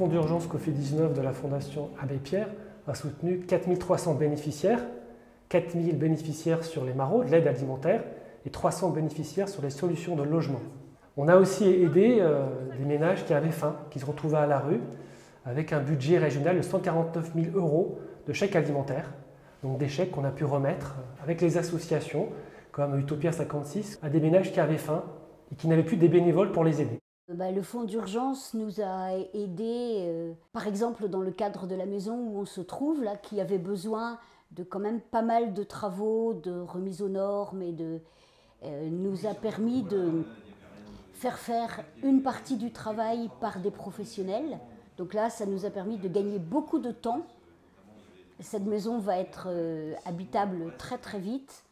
fonds d'urgence Covid-19 de la Fondation Abbé Pierre a soutenu 4300 bénéficiaires, 4000 bénéficiaires sur les maraudes, l'aide alimentaire, et 300 bénéficiaires sur les solutions de logement. On a aussi aidé des ménages qui avaient faim, qui se retrouvaient à la rue, avec un budget régional de 149 000 € de chèques alimentaires, donc des chèques qu'on a pu remettre avec les associations, comme Utopia 56, à des ménages qui avaient faim et qui n'avaient plus des bénévoles pour les aider. Le fonds d'urgence nous a aidés, par exemple dans le cadre de la maison où on se trouve, là, qui avait besoin de quand même pas mal de travaux, de remise aux normes et nous a permis de faire une partie du travail par des professionnels. Donc là, ça nous a permis de gagner beaucoup de temps. Cette maison va être habitable très très vite.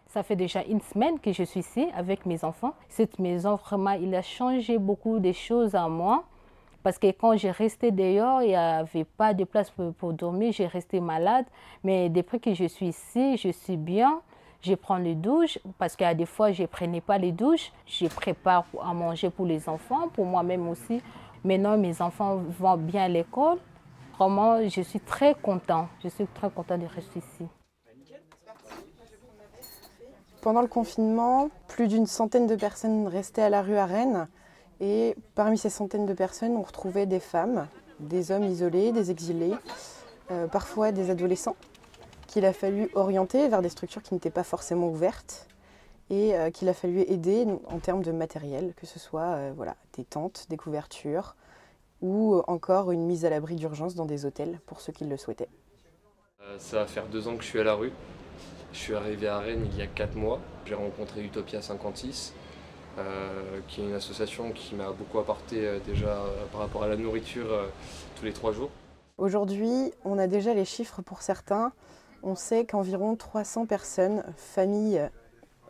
Ça fait déjà une semaine que je suis ici avec mes enfants. Cette maison, vraiment, il a changé beaucoup de choses à moi. Parce que quand j'ai resté dehors, il n'y avait pas de place pour dormir, j'ai resté malade. Mais depuis que je suis ici, je suis bien. Je prends les douches, parce qu'il y a des fois, je ne prenais pas les douches. Je prépare à manger pour les enfants, pour moi-même aussi. Maintenant, mes enfants vont bien à l'école. Vraiment, je suis très contente. Je suis très contente de rester ici. Pendant le confinement, plus d'une centaine de personnes restaient à la rue à Rennes. Et parmi ces centaines de personnes, on retrouvait des femmes, des hommes isolés, des exilés, parfois des adolescents, qu'il a fallu orienter vers des structures qui n'étaient pas forcément ouvertes et qu'il a fallu aider en termes de matériel, que ce soit des tentes, des couvertures ou encore une mise à l'abri d'urgence dans des hôtels pour ceux qui le souhaitaient. Ça va faire 2 ans que je suis à la rue. Je suis arrivé à Rennes il y a 4 mois. J'ai rencontré Utopia 56, qui est une association qui m'a beaucoup apporté déjà par rapport à la nourriture tous les 3 jours. Aujourd'hui, on a déjà les chiffres pour certains. On sait qu'environ 300 personnes, familles,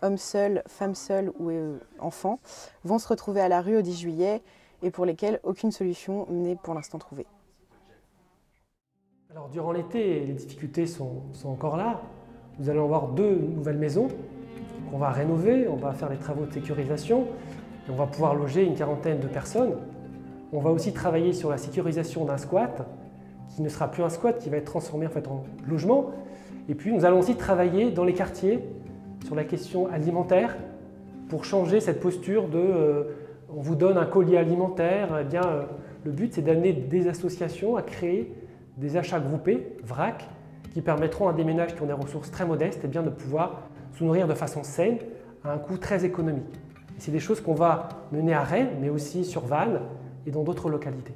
hommes seuls, femmes seules ou enfants, vont se retrouver à la rue au 10 juillet et pour lesquelles aucune solution n'est pour l'instant trouvée. Alors, durant l'été, les difficultés sont encore là. Nous allons avoir 2 nouvelles maisons qu'on va rénover, on va faire les travaux de sécurisation et on va pouvoir loger une quarantaine de personnes. On va aussi travailler sur la sécurisation d'un squat qui ne sera plus un squat, qui va être transformé en logement. Et puis nous allons aussi travailler dans les quartiers sur la question alimentaire pour changer cette posture de on vous donne un colis alimentaire. Eh bien, le but c'est d'amener des associations à créer des achats groupés, VRAC, qui permettront à des ménages qui ont des ressources très modestes de pouvoir se nourrir de façon saine à un coût très économique. C'est des choses qu'on va mener à Rennes, mais aussi sur Vannes et dans d'autres localités.